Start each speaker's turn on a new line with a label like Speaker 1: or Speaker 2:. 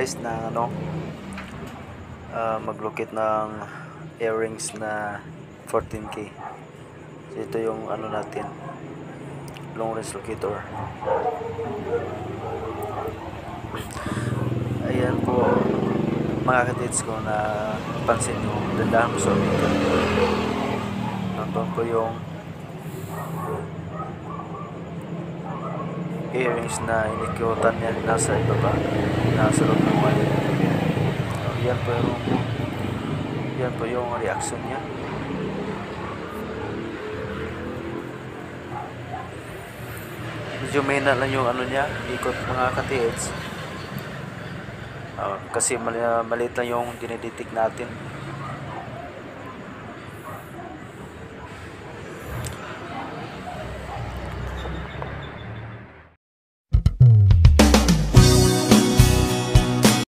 Speaker 1: guys na mag-locate ng earrings na 14K. So ito yung natin, long range locator. Ayan po mga kadits ko, na pansin nyo, dandahan mo sa umikat. Nandun po yung earrings na inikyutan niya, nasa ibaba, nasa loob ng wire. Yan po yung reaction niya. Medyo mahina lang yung niya, ikot mga ka-TH. Kasi maliit lang yung dinidetect natin.